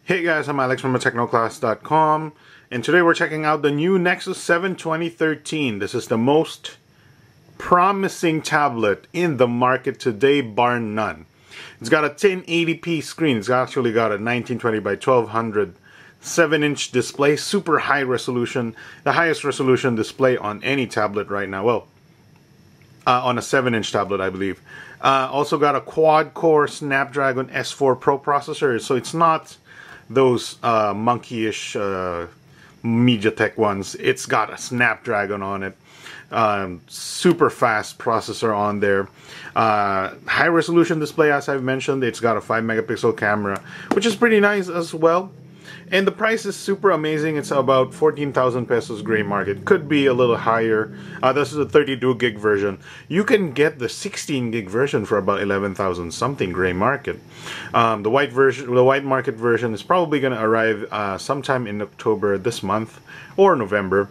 Hey guys, I'm Alex from technoclass.com, and today we're checking out the new Nexus 7 2013. This is the most promising tablet in the market today, bar none. It's got a 1080p screen. It's actually got a 1920 by 1200 7-inch display, super high resolution, the highest resolution display on any tablet right now. Well, on a 7-inch tablet, I believe. Also got a quad-core Snapdragon S4 Pro processor, so it's not those monkeyish MediaTek ones. It's got a Snapdragon on it. Super fast processor on there. High resolution display, as I've mentioned. It's got a 5 megapixel camera, which is pretty nice as well. And the price is super amazing. It's about 14,000 pesos gray market. Could be a little higher. This is a 32 gig version. You can get the 16 gig version for about 11,000 something gray market. The white market version is probably going to arrive sometime in October this month or November.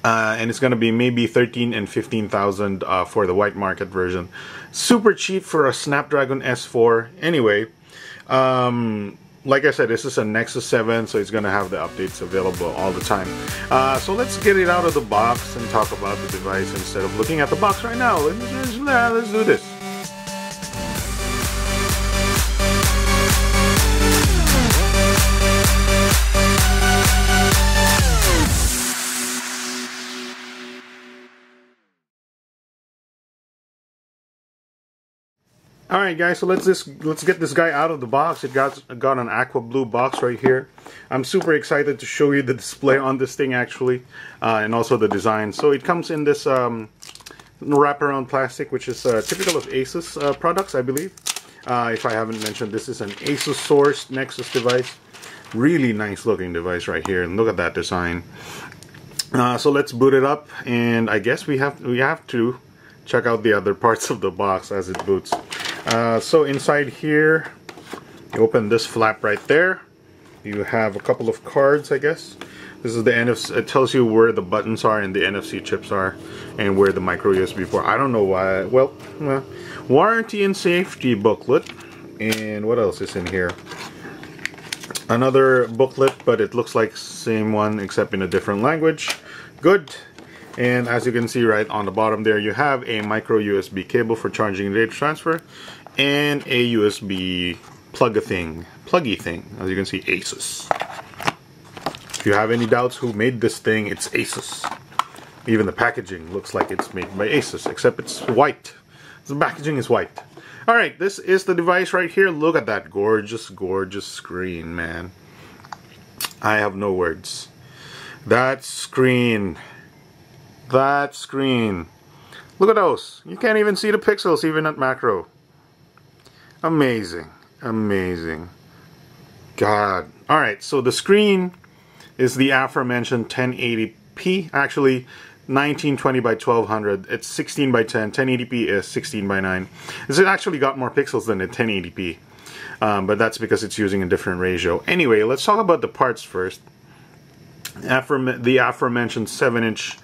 And it's going to be maybe 13 and 15,000 for the white market version. Super cheap for a Snapdragon S4. Anyway, like I said, this is a Nexus 7, so it's going to have the updates available all the time. So let's get it out of the box and talk about the device instead of looking at the box right now. Let's do this. Alright guys, so let's get this guy out of the box. It got an aqua blue box right here. I'm super excited to show you the display on this thing actually, and also the design. So it comes in this wraparound plastic, which is typical of Asus products, I believe. If I haven't mentioned, this is an Asus-Sourced Nexus device. Really nice looking device right here, and look at that design. So let's boot it up, and I guess we have to check out the other parts of the box as it boots. So inside here, you open this flap right there. You have a couple of cards, I guess. This is the NFC. It tells you where the buttons are and the NFC chips are, and where the micro USB port. I don't know why. Well, warranty and safety booklet. And what else is in here? Another booklet, but it looks like same one except in a different language. Good. And as you can see right on the bottom there, you have a micro USB cable for charging data transfer, and a USB pluggy thing. As you can see, Asus. If you have any doubts who made this thing, it's Asus. Even the packaging looks like it's made by Asus, except it's white. The packaging is white. Alright, this is the device right here. Look at that gorgeous, gorgeous screen, man. I have no words. That screen. That screen. Look at those. You can't even see the pixels even at macro. Amazing. Amazing. God. Alright, so the screen is the aforementioned 1080p. Actually, 1920 by 1200. It's 16 by 10. 1080p is 16 by 9. It's actually got more pixels than the 1080p. But that's because it's using a different ratio. Anyway, let's talk about the parts first. The aforementioned 7-inch.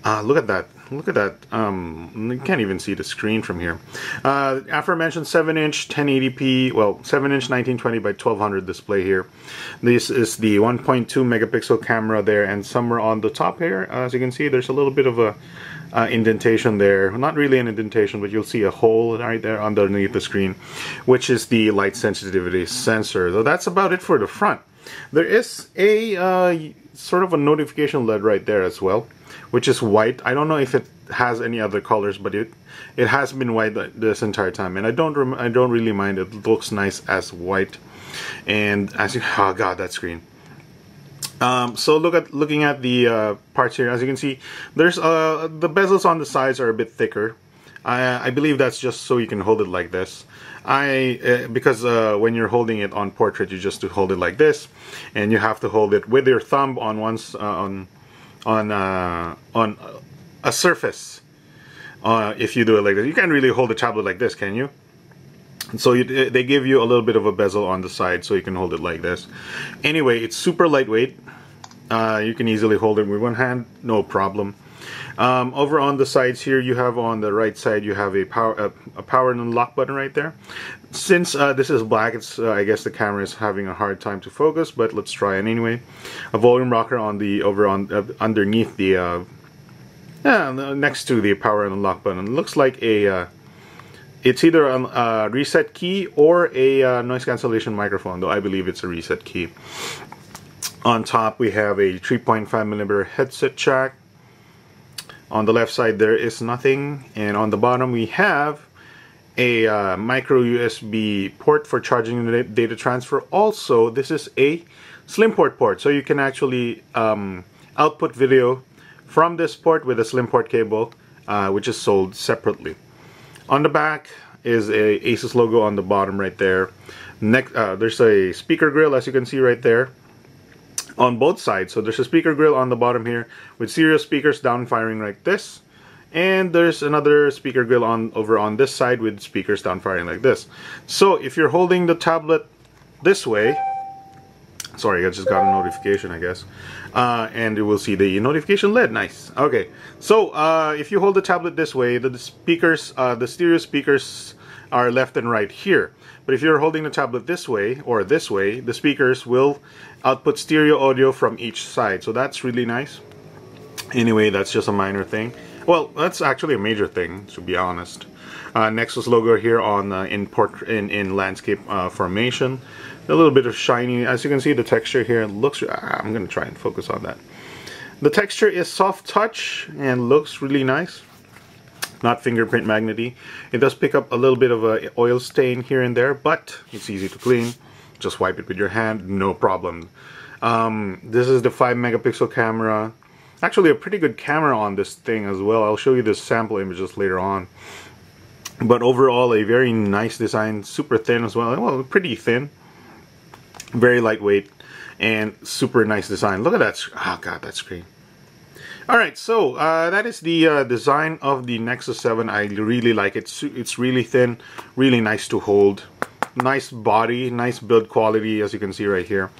Look at that. Look at that. You can't even see the screen from here. Aforementioned 7-inch 1080p, well, 7-inch 1920 by 1200 display here. This is the 1.2 megapixel camera there, and somewhere on the top here, as you can see, there's a little bit of a indentation there. Not really an indentation, but you'll see a hole right there underneath the screen, which is the light sensitivity sensor. So that's about it for the front. There is a sort of a notification LED right there as well, which is white. I don't know if it has any other colors, but it has been white this entire time, and I don't really mind. It looks nice as white. And as you, oh god, that screen. So looking at the parts here, as you can see, there's the bezels on the sides are a bit thicker. I believe that's just so you can hold it like this. Because when you're holding it on portrait, you just to hold it like this, and you have to hold it with your thumb on on a surface. If you do it like this, you can't really hold the tablet like this, can you? So they give you a little bit of a bezel on the side so you can hold it like this. Anyway, it's super lightweight. You can easily hold it with one hand, no problem. Over on the sides here, you have on the right side, you have a power and unlock button right there. Since this is black, it's I guess the camera is having a hard time to focus, but let's try it anyway. A volume rocker on the underneath the next to the power and unlock button. It looks like a it's either a reset key or a noise cancellation microphone, though I believe it's a reset key. On top we have a 3.5mm headset jack. On the left side there is nothing, and on the bottom we have a micro USB port for charging and data transfer. Also, this is a slim port, so you can actually output video from this port with a slim port cable, which is sold separately. On the back is a Asus logo on the bottom right there. There's a speaker grill, as you can see right there, on both sides. So there's a speaker grill on the bottom here with stereo speakers down firing like this, and there's another speaker grill over on this side with speakers down firing like this. So if you're holding the tablet this way, sorry, I just got a notification, I guess, and you will see the notification LED. Nice. Okay, so if you hold the tablet this way, the speakers, the stereo speakers are left and right here. But if you're holding the tablet this way or this way, the speakers will output stereo audio from each side. So that's really nice. Anyway, that's just a minor thing. Well, that's actually a major thing, to be honest. Nexus logo here on in landscape formation. A little bit of shiny. As you can see, the texture here looks. I'm gonna try and focus on that. The texture is soft touch and looks really nice. Not fingerprint magnety. It does pick up a little bit of a oil stain here and there, but it's easy to clean. Just wipe it with your hand, no problem. This is the 5-megapixel camera. Actually, a pretty good camera on this thing as well. I'll show you the sample images later on. But overall, a very nice design. Super thin as well. Well, pretty thin. Very lightweight and super nice design. Look at that. Oh god, that screen. Alright, so that is the design of the Nexus 7. I really like it. It's really thin, really nice to hold. Nice body, nice build quality, as you can see right here.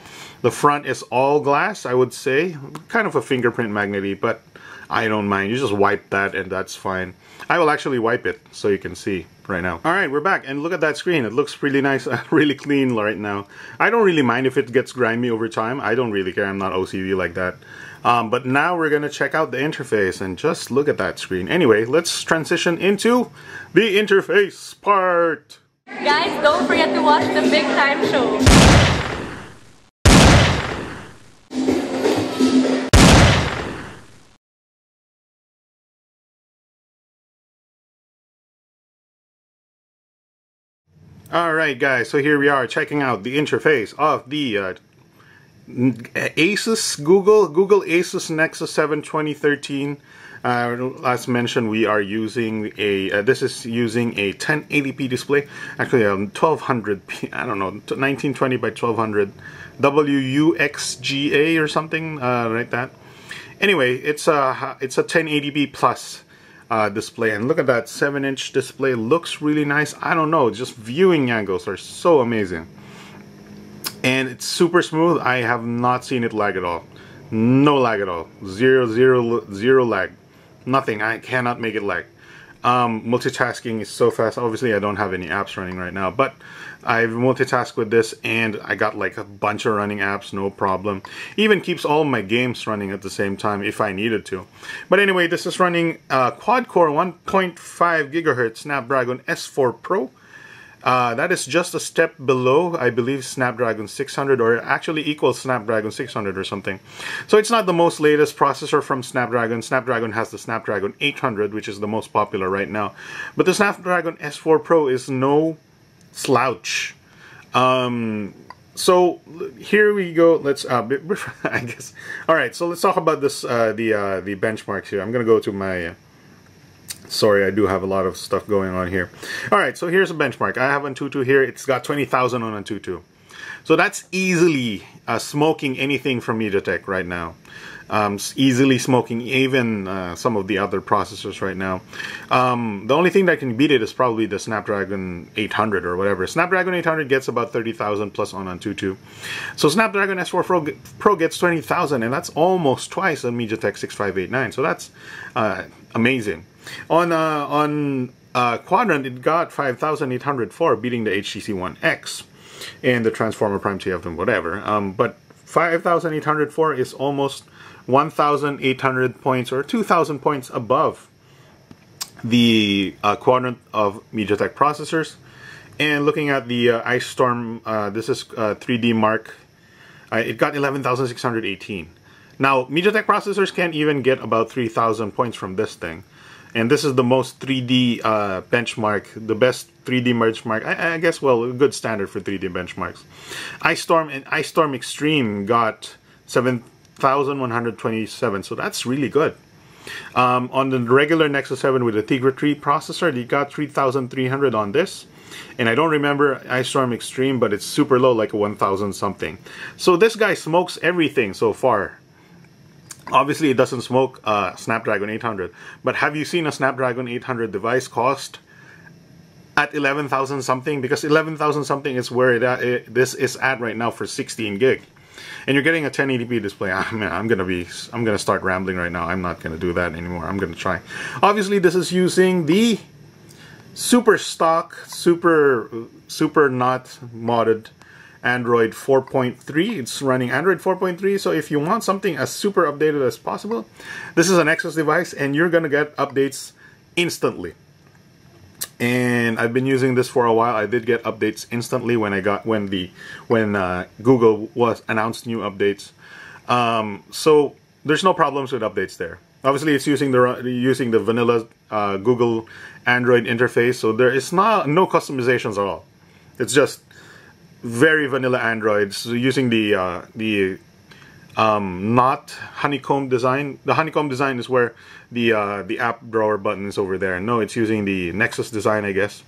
The front is all glass, I would say. Kind of a fingerprint magnety, but I don't mind. You just wipe that and that's fine. I will actually wipe it so you can see right now. Alright, we're back, and look at that screen. It looks really nice, really clean right now. I don't really mind if it gets grimy over time. I don't really care. I'm not OCD like that. But now we're going to check out the interface, and just look at that screen. Anyway, let's transition into the interface part. Guys, don't forget to watch the big time show. Alright guys, so here we are checking out the interface of the Google Asus Nexus 7 2013. As mentioned, we are using a this is using a 1080p display, actually a 1200p, I don't know, 1920 by 1200 WUXGA or something like that. Anyway, it's a 1080p plus display, and look at that 7-inch display. Looks really nice. I don't know, just viewing angles are so amazing. And it's super smooth. I have not seen it lag at all. No lag at all. Zero lag. Nothing. I cannot make it lag. Multitasking is so fast. Obviously, I don't have any apps running right now, but I've multitasked with this and I got like a bunch of running apps, no problem. Even keeps all my games running at the same time if I needed to. But anyway, this is running quad-core 1.5 GHz Snapdragon S4 Pro. That is just a step below, I believe, Snapdragon 600, or actually equals Snapdragon 600 or something. So it's not the most latest processor from Snapdragon. Snapdragon has the Snapdragon 800, which is the most popular right now. But the Snapdragon S4 Pro is no slouch. So here we go. Let's I guess. All right, so let's talk about this the benchmarks here. I'm gonna go to my sorry, I do have a lot of stuff going on here. Alright, so here's a benchmark. I have Antutu here. It's got 20,000 on Antutu. So that's easily smoking anything from MediaTek right now. Easily smoking even some of the other processors right now. The only thing that can beat it is probably the Snapdragon 800 or whatever. Snapdragon 800 gets about 30,000 plus on Antutu. So Snapdragon S4 Pro gets 20,000, and that's almost twice a MediaTek 6589. So that's amazing. On Quadrant, it got 5,804, beating the HTC One X and the Transformer Prime TF and whatever. But 5,804 is almost 1,800 points or 2,000 points above the Quadrant of MediaTek processors. And looking at the Ice Storm, this is 3D Mark, it got 11,618. Now, MediaTek processors can't even get about 3,000 points from this thing. And this is the most 3D benchmark, the best 3D benchmark, I guess, well, a good standard for 3D benchmarks. Ice Storm and Ice Storm Extreme got 7,127, so that's really good. On the regular Nexus 7 with the Tegra 3 processor, they got 3,300 on this. And I don't remember Ice Storm Extreme, but it's super low, like a 1,000 something. So this guy smokes everything so far. Obviously, it doesn't smoke Snapdragon 800, but have you seen a Snapdragon 800 device cost at 11,000 something? Because 11,000 something is where this is at right now for 16 gig, and you're getting a 1080p display. I'm gonna start rambling right now. I'm not gonna do that anymore. I'm gonna try. Obviously, this is using the super stock, super not modded Android 4.3. It's running Android 4.3, so if you want something as super updated as possible, this is a Nexus device and you're gonna get updates instantly. And I've been using this for a while. I did get updates instantly when Google announced new updates. So there's no problems with updates there. Obviously, it's using the vanilla Google Android interface, so there is no customizations at all. It's just very vanilla Android, so using the not honeycomb design. The honeycomb design is where the app drawer button is over there. No, it's using the Nexus design, I guess,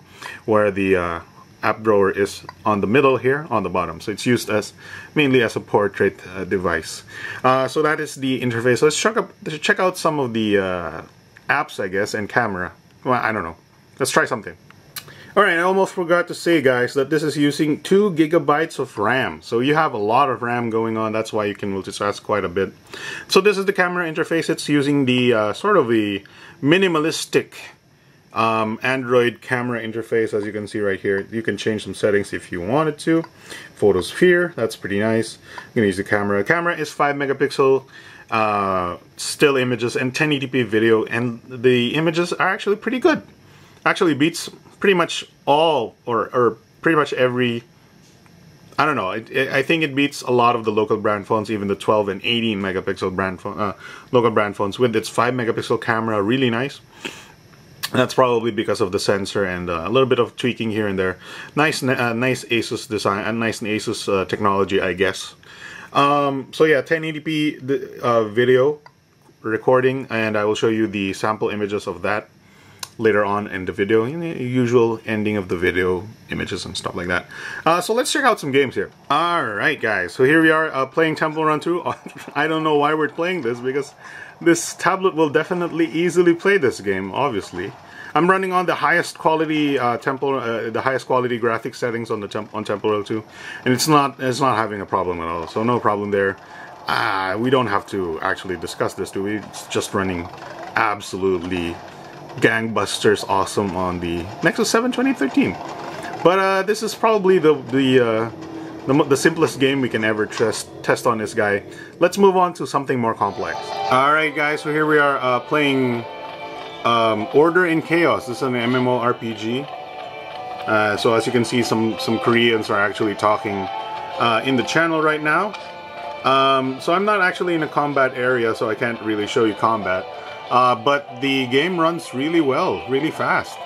where the app drawer is on the middle here, on the bottom. So it's used mainly as a portrait device. So that is the interface. So let's check out some of the apps, I guess, and camera. Well, I don't know. Let's try something. Alright, I almost forgot to say, guys, that this is using 2 gigabytes of RAM. So you have a lot of RAM going on. That's why you can multitask quite a bit. So this is the camera interface. It's using the sort of a minimalistic Android camera interface, as you can see right here. You can change some settings if you wanted to. Photosphere, that's pretty nice. I'm going to use the camera. Camera is 5 megapixel still images and 1080p video, and the images are actually pretty good. Actually beats pretty much all or pretty much every, I don't know, I think it beats a lot of the local brand phones, even the 12 and 18 megapixel brand phone, local brand phones with its 5 megapixel camera. Really nice. That's probably because of the sensor and a little bit of tweaking here and there. Nice Asus design and nice Asus technology, I guess. So yeah, 1080p video recording, and I will show you the sample images of that later on in the video, in the usual ending of the video images and stuff like that. So let's check out some games here. Alright guys, so here we are playing Temple Run 2. I don't know why we're playing this, because this tablet will definitely easily play this game, obviously. I'm running on the highest quality the highest quality graphics settings on the Temple Run 2, and it's not having a problem at all. So no problem there. We don't have to actually discuss this, do we? It's just running absolutely gangbusters awesome on the Nexus 7 2013. But this is probably the simplest game we can ever test on this guy. Let's move on to something more complex. Alright guys, so here we are playing Order in Chaos. This is an MMORPG. So as you can see, some Koreans are actually talking in the channel right now. So I'm not actually in a combat area, so I can't really show you combat. But the game runs really well, really fast.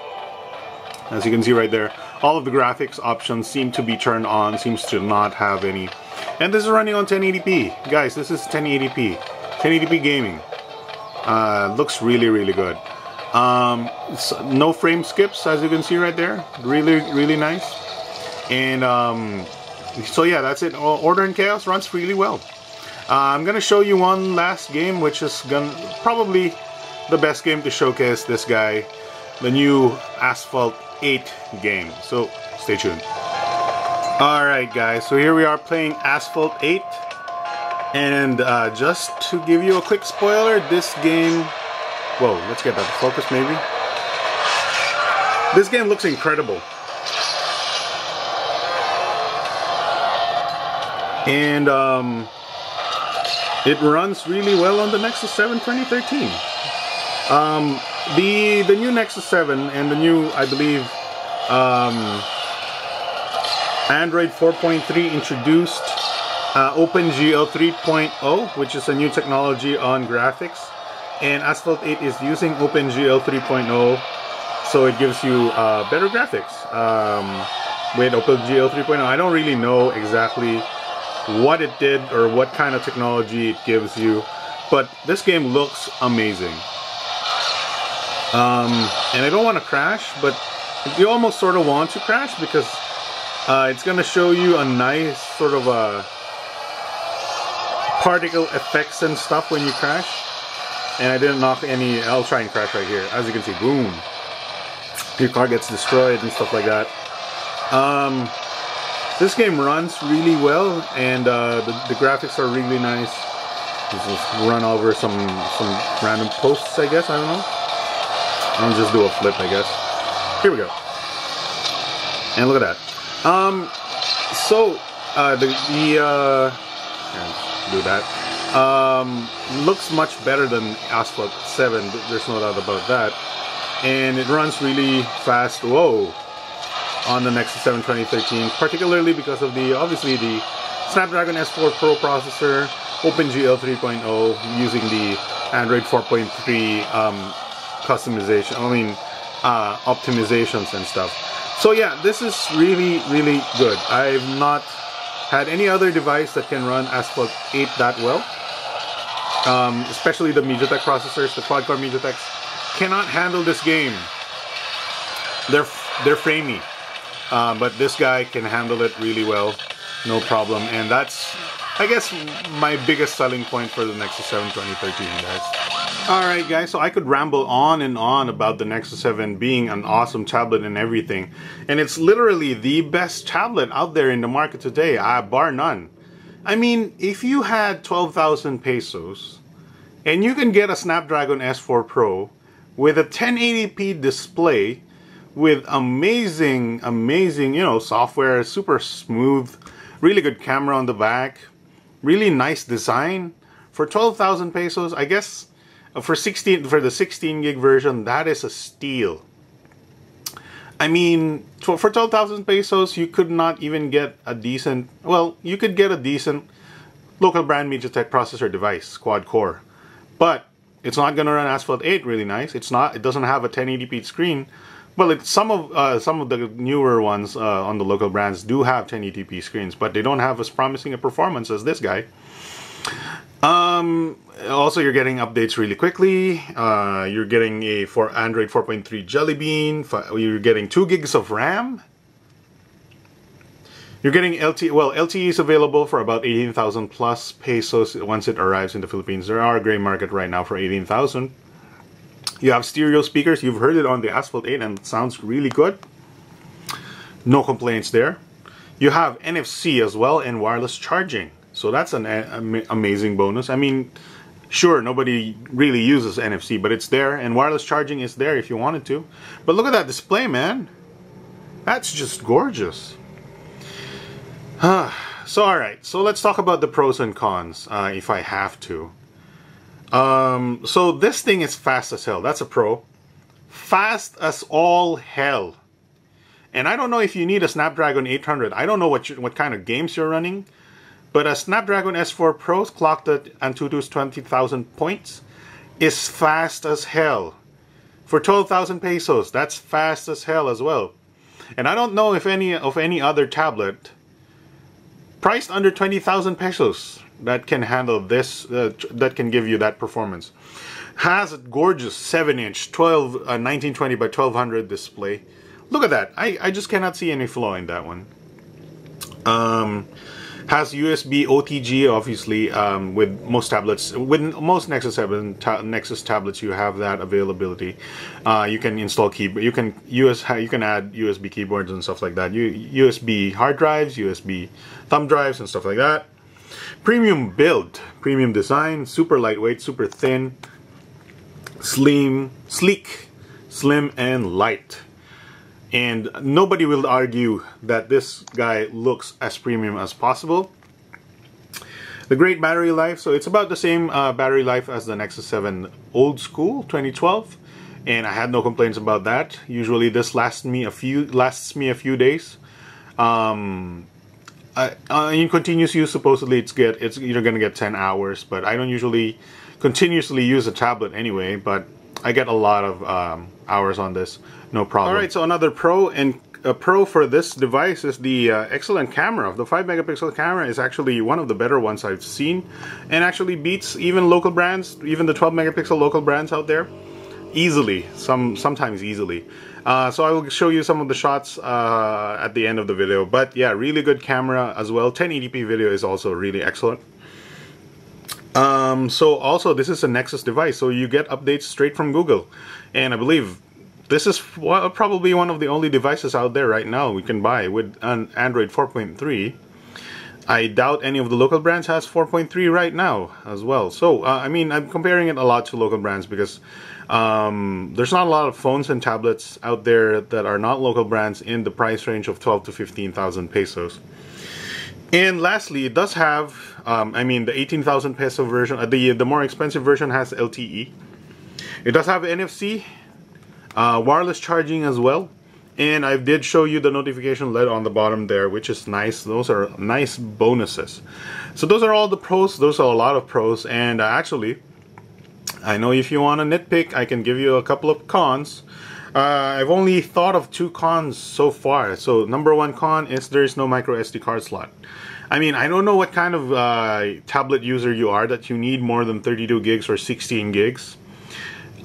As you can see right there, all of the graphics options seem to be turned on, seems to not have any. And this is running on 1080p. Guys, this is 1080p. 1080p gaming. Looks really, really good. No frame skips, as you can see right there. Really, really nice. And So yeah, that's it. Order and Chaos runs really well. I'm gonna show you one last game, which is probably the best game to showcase this guy, the new Asphalt 8 game. So stay tuned. Alright guys, so here we are playing Asphalt 8, and just to give you a quick spoiler, this game, whoa, let's get that to focus maybe. This game looks incredible. And it runs really well on the Nexus 7 2013. The new Nexus 7 and the new, I believe, Android 4.3 introduced OpenGL 3.0, which is a new technology on graphics. And Asphalt 8 is using OpenGL 3.0, so it gives you better graphics. With OpenGL 3.0, I don't really know exactly what it did or what kind of technology it gives you, but this game looks amazing. And I don't want to crash, but you almost sort of want to crash because it's going to show you a nice sort of particle effects and stuff when you crash. And I didn't knock any. I'll try and crash right here. As you can see, boom, your car gets destroyed and stuff like that. This game runs really well, and the graphics are really nice. Just run over some random posts, I guess. I don't know. I'll just do a flip, I guess. Here we go. And look at that. Do that. Looks much better than Asphalt 7. There's no doubt about that. And it runs really fast. Whoa. On the Nexus 7 2013, particularly because of obviously the Snapdragon S4 Pro processor, OpenGL 3.0, using the Android 4.3 customization, optimizations and stuff. So yeah, this is really, really good. I've not had any other device that can run Asphalt 8 that well. Especially the MediaTek processors, the quad-core MediaTeks cannot handle this game. They're framey. But this guy can handle it really well, no problem, and that's, I guess, my biggest selling point for the Nexus 7 2013, guys. Alright guys, so I could ramble on and on about the Nexus 7 being an awesome tablet and everything, and it's literally the best tablet out there in the market today, bar none. I mean, if you had 12,000 pesos, and you can get a Snapdragon S4 Pro with a 1080p display, with amazing, you know, software, super smooth, really good camera on the back, really nice design. For 12,000 pesos, I guess for the 16 gig version, that is a steal. I mean, for 12,000 pesos, you could not even get a decent, well, you could get a decent local brand MediaTek processor device, quad core. But it's not gonna run Asphalt 8 really nice. It doesn't have a 1080p screen. Well, some of the newer ones on the local brands do have 1080p screens, but they don't have as promising a performance as this guy. Also, you're getting updates really quickly. You're getting for Android 4.3 Jelly Bean. You're getting 2 gigs of RAM. You're getting LTE. Well, LTE is available for about 18,000 plus pesos once it arrives in the Philippines. There are a gray market right now for 18,000. You have stereo speakers. You've heard it on the Asphalt 8 and it sounds really good. No complaints there. You have NFC as well and wireless charging. So that's an amazing bonus. I mean, sure, nobody really uses NFC, but it's there, and wireless charging is there if you wanted to. But look at that display, man. That's just gorgeous. So alright, so let's talk about the pros and cons, if I have to. So this thing is fast as hell. That's a pro. Fast as all hell. And I don't know if you need a Snapdragon 800. I don't know what kind of games you're running. But a Snapdragon S4 Pro clocked at Antutu's 20,000 points is fast as hell. For 12,000 pesos, that's fast as hell as well. And I don't know if any other tablet priced under 20,000 pesos that can handle this, that can give you that performance. Has a gorgeous 7-inch 1920 by 1200 display. Look at that. I just cannot see any flaw in that one. Has USB OTG, obviously. With most tablets, with most Nexus 7 Nexus tablets, you have that availability. You can install keyboard. You can add USB keyboards and stuff like that. USB hard drives, USB thumb drives, and stuff like that. Premium build, premium design, super lightweight, super thin, slim, sleek, slim, and light. And nobody will argue that this guy looks as premium as possible. The great battery life, so it's about the same battery life as the Nexus 7 old school 2012, and I had no complaints about that. Usually this lasts me a few days. In continuous use, supposedly you're gonna get 10 hours, but I don't usually continuously use a tablet anyway, but I get a lot of hours on this, no problem. Alright, so another pro, and a pro for this device is the excellent camera. The 5 megapixel camera is actually one of the better ones I've seen, and actually beats even local brands, even the 12 megapixel local brands out there, easily, sometimes easily. So I will show you some of the shots at the end of the video, but yeah, really good camera as well. 1080p video is also really excellent. So also this is a Nexus device, so you get updates straight from Google, and I believe this is probably one of the only devices out there right now we can buy with an Android 4.3. I doubt any of the local brands has 4.3 right now as well. So I mean, I'm comparing it a lot to local brands because there's not a lot of phones and tablets out there that are not local brands in the price range of 12 to 15,000 pesos. And lastly, it does have, I mean, the 18,000 peso version, the more expensive version has LTE. It does have NFC, wireless charging as well, and I did show you the notification LED on the bottom there, which is nice. Those are nice bonuses. So those are all the pros. Those are a lot of pros, and actually, I know if you want to nitpick, I can give you a couple of cons. I've only thought of 2 cons so far. So number 1 con is there is no micro SD card slot. I mean, I don't know what kind of tablet user you are that you need more than 32 gigs or 16 gigs.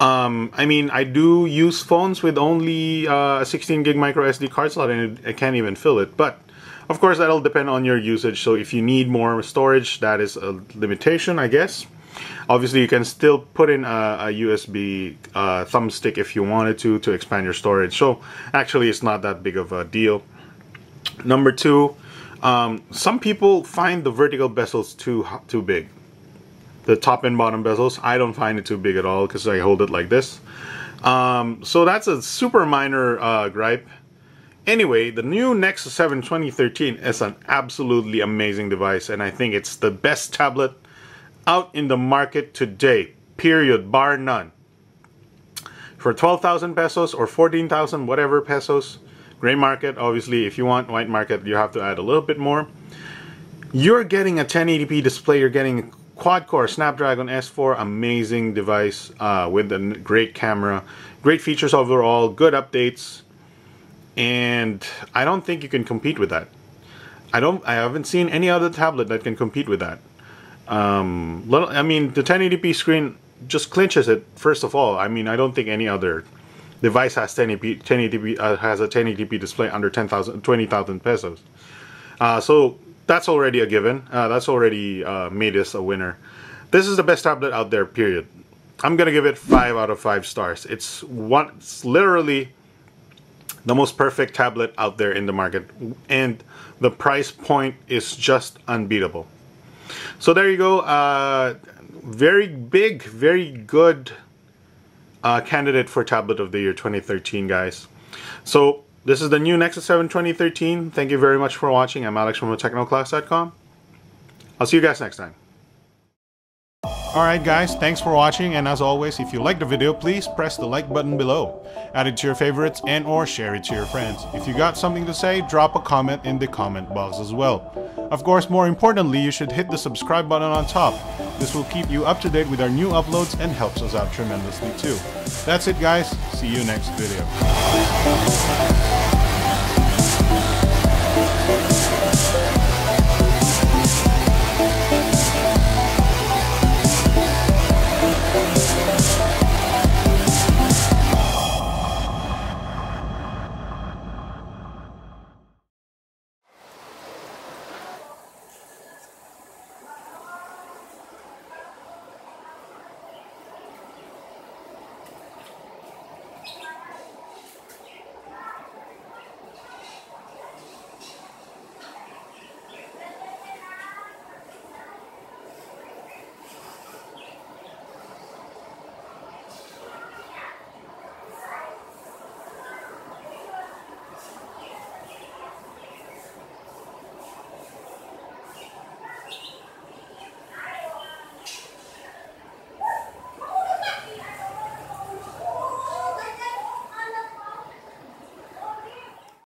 I mean, I do use phones with only a 16 gig micro SD card slot, and I can't even fill it. But of course, that'll depend on your usage. So if you need more storage, that is a limitation, I guess. Obviously, you can still put in a USB thumbstick if you wanted to expand your storage. So actually, it's not that big of a deal. Number 2, some people find the vertical bezels too big. The top and bottom bezels, I don't find it too big at all because I hold it like this. So that's a super minor gripe. Anyway, the new Nexus 7 2013 is an absolutely amazing device, and I think it's the best tablet out in the market today, period, bar none. For 12,000 pesos or 14,000 whatever pesos, gray market, obviously if you want white market you have to add a little bit more. You're getting a 1080p display, you're getting quad-core Snapdragon S4, amazing device with a great camera, great features overall, good updates, and I don't think you can compete with that. I haven't seen any other tablet that can compete with that. I mean, the 1080p screen just clinches it. First of all, I mean, I don't think any other device has 1080p has a 1080p display under 20,000 pesos. So that's already a given. That's already made us a winner. This is the best tablet out there, period. I'm gonna give it 5 out of 5 stars. It's literally the most perfect tablet out there in the market, and the price point is just unbeatable. So there you go. Very big, very good candidate for tablet of the year 2013, guys. So this is the new Nexus 7 2013. Thank you very much for watching. I'm Alex from technoclass.com. I'll see you guys next time. Alright guys, thanks for watching, and as always, if you liked the video, please press the like button below. Add it to your favorites and or share it to your friends. If you got something to say, drop a comment in the comment box as well. Of course, more importantly, you should hit the subscribe button on top. This will keep you up to date with our new uploads and helps us out tremendously too. That's it guys, see you next video.